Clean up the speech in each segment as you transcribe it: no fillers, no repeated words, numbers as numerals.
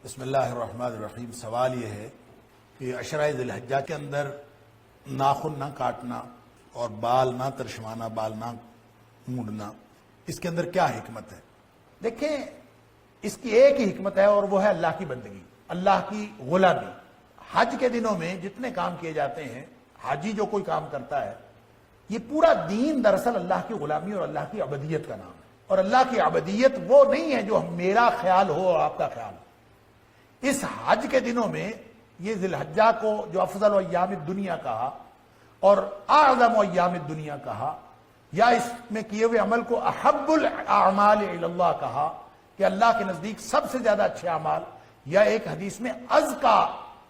بسم اللہ الرحمن الرحیم۔ سوال یہ ہے کہ عشرہ ذی الحجہ کے اندر ناخن نہ کاٹنا اور بال نہ ترشوانا، بال نہ مونڈنا، اس کے اندر کیا حکمت ہے؟ دیکھیں، اس کی ایک ہی حکمت ہے اور وہ ہے اللہ کی بندگی، اللہ کی غلامی۔ حج کے دنوں میں جتنے کام کیے جاتے ہیں، حاجی جو کوئی کام کرتا ہے، یہ پورا دین دراصل اللہ کی غلامی اور اللہ کی عبودیت کا نام ہے۔ اور اللہ کی عبودیت وہ نہیں ہے جو میرا خیال ہو اور آپ کا خیال ہو۔ اس حج کے دنوں میں یہ ذی الحجہ کو جو افضل ایام الدنیا کہا اور اعظم ایام الدنیا کہا، یا اس میں کیے ہوئے عمل کو احب الاعمال الی اللہ کہا کہ اللہ کے نزدیک سب سے زیادہ اچھے اعمال، یا ایک حدیث میں ازکا،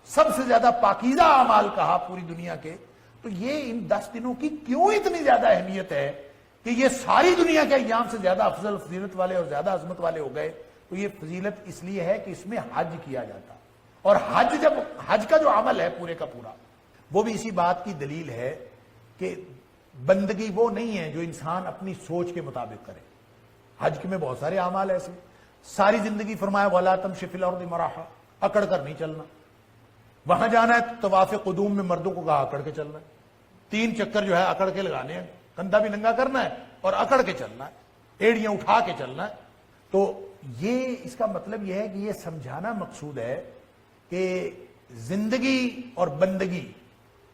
سب سے زیادہ پاکیزہ اعمال کہا پوری دنیا کے، تو یہ ان 10 دنوں کی کیوں اتنی زیادہ اہمیت ہے کہ یہ ساری دنیا کے ایام سے زیادہ افضل فضیلت والے اور زیادہ عظمت والے ہو گئے؟ تو یہ فضیلت اس لیے ہے کہ اس میں حج کیا جاتا، اور حج کا جو عمل ہے پورے کا پورا، وہ بھی اسی بات کی دلیل ہے کہ بندگی وہ نہیں ہے جو انسان اپنی سوچ کے مطابق کرے۔ حج میں بہت سارے اعمال ایسے، ساری زندگی فرمایا وَلَا تَمْشِ فِي الْأَرْضِ مَرَحًا، اکڑ کر نہیں چلنا۔ وہاں جانا ہے تو طواف قدوم میں مردوں کو کہا اکڑ کے چلنا ہے، 3 چکر جو ہے اکڑ کے لگانے ہیں، کندھا بھی ننگا کرنا ہے اور اکڑ کے چلنا ہے، ایڑیاں اٹھا کے چلنا ہے۔ تو یہ اس کا مطلب یہ ہے کہ یہ سمجھانا مقصود ہے کہ زندگی اور بندگی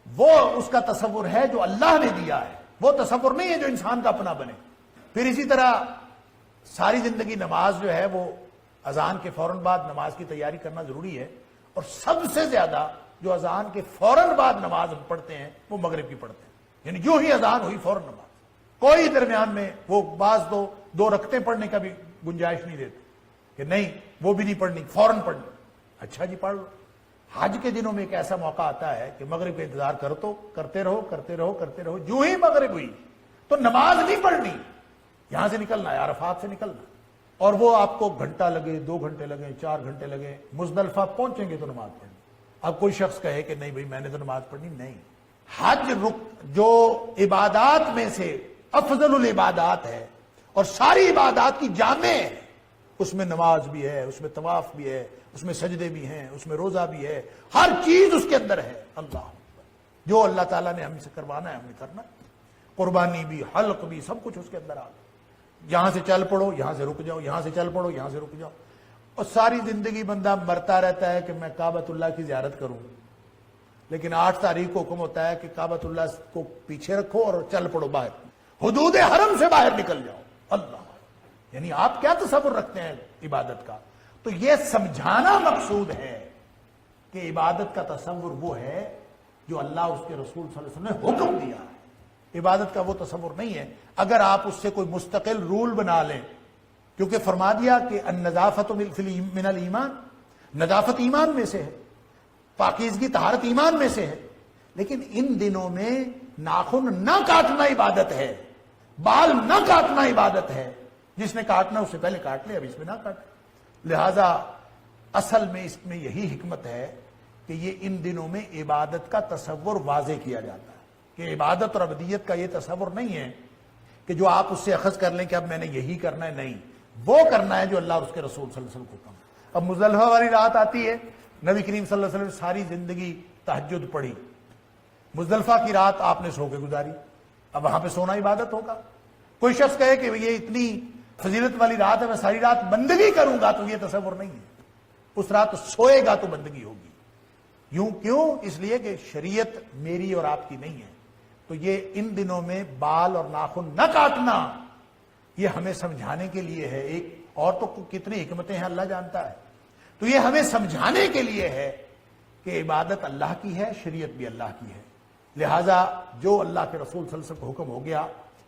وہ اس کا تصور ہے جو اللہ نے دیا ہے، وہ تصور نہیں ہے جو انسان کا اپنا بنے۔ پھر اسی طرح ساری زندگی نماز جو ہے وہ اذان کے فوراً بعد نماز کی تیاری کرنا ضروری ہے، اور سب سے زیادہ جو اذان کے فوراً بعد نماز ہم پڑھتے ہیں وہ مغرب کی پڑھتے ہیں، یعنی جو ہی اذان ہوئی فوراً نماز، کوئی درمیان میں وہ بعض دو رکعتیں پڑھنے کا بھی گنجائش نہیں دیتے کہ نہیں وہ بھی نہیں پڑھنی، فوراً پڑھنی۔ اچھا جی پڑھ لو۔ حج کے دنوں میں ایک ایسا موقع آتا ہے کہ مغرب کا انتظار کرتے رہو، جو ہی مغرب ہوئی تو نماز نہیں پڑھنی، یہاں سے نکلنا ہے، عرفات سے نکلنا، اور وہ آپ کو گھنٹہ لگے، 2 گھنٹے لگے، 4 گھنٹے لگے، مزدلفہ پہنچیں گے تو نماز پڑھنی۔ اب کوئی شخص کہے کہ نہیں بھائی میں نے تو نماز پڑھنی، نہیں۔ حج جو عبادات میں سے افضل العبادات ہے اور ساری عبادات کی جامع ہے، اس میں نماز بھی ہے، اس میں طواف بھی ہے، اس میں سجدے بھی ہیں، اس میں روزہ بھی ہے، ہر چیز اس کے اندر ہے۔ اللہ جو اللہ تعالیٰ نے ہم سے کروانا ہے ہم نے کرنا، قربانی بھی، حلق بھی، سب کچھ اس کے اندر آ۔ یہاں سے چل پڑو، یہاں سے رک جاؤ، یہاں سے چل پڑو، یہاں سے رک جاؤ، اور ساری زندگی بندہ مرتا رہتا ہے کہ میں کعبۃ اللہ کی زیارت کروں، لیکن 8 تاریخ کو حکم ہوتا ہے کہ کعبۃ اللہ کو پیچھے رکھو اور چل پڑو باہر، حدود حرم سے باہر نکل جاؤ۔ اللہ، یعنی آپ کیا تصور رکھتے ہیں عبادت کا؟ تو یہ سمجھانا مقصود ہے کہ عبادت کا تصور وہ ہے جو اللہ اس کے رسول صلی اللہ علیہ وسلم نے حکم دیا ہے، عبادت کا وہ تصور نہیں ہے۔ اگر آپ اس سے کوئی مستقل رول بنا لیں، کیونکہ فرما دیا کہ النظافت من الایمان، نظافت ایمان میں سے ہے، پاکیزگی طہارت ایمان میں سے ہے، لیکن ان دنوں میں ناخن نہ کاٹنا عبادت ہے، بال نہ کاٹنا عبادت ہے۔ جس نے کاٹنا اس سے پہلے کاٹ لے، اب اس میں نہ کاٹے۔ لہذا اصل میں اس میں یہی حکمت ہے کہ یہ ان دنوں میں عبادت کا تصور واضح کیا جاتا ہے، کہ عبادت اور عبودیت کا یہ تصور نہیں ہے کہ جو آپ اس سے اخذ کر لیں کہ اب میں نے یہی کرنا ہے، نہیں، وہ کرنا ہے جو اللہ اور اس کے رسول صلی اللہ علیہ وسلم کو کہا۔ اب مزدلفہ والی رات آتی ہے، نبی کریم صلی اللہ علیہ وسلم نے ساری زندگی تہجد پڑھی، مزدلفہ کی رات آپ نے سو کے گزاری، اب وہاں پہ سونا عبادت ہوگا؟ کوئی شخص کہے کہ یہ اتنی فضیلت والی رات ہے میں ساری رات بندگی کروں گا، تو یہ تصور نہیں ہے۔ اس رات سوئے گا تو بندگی ہوگی۔ یوں کیوں؟ اس لیے کہ شریعت میری اور آپ کی نہیں ہے۔ تو یہ ان دنوں میں بال اور ناخن نہ کاٹنا یہ ہمیں سمجھانے کے لیے ہے۔ ایک اور تو کتنی حکمتیں ہیں اللہ جانتا ہے، تو یہ ہمیں سمجھانے کے لیے ہے کہ عبادت اللہ کی ہے، شریعت بھی اللہ کی ہے۔ لہٰذا جو اللہ کے رسول صلی اللہ علیہ وسلم کو حکم ہو گیا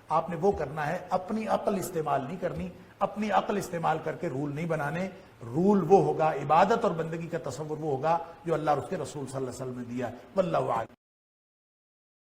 آپ نے وہ کرنا ہے، اپنی عقل استعمال نہیں کرنی، اپنی عقل استعمال کر کے رول نہیں بنانے۔ رول وہ ہوگا، عبادت اور بندگی کا تصور وہ ہوگا جو اللہ اور اس کے رسول صلی اللہ علیہ وسلم نے دیا ہے۔ واللہ اعلم۔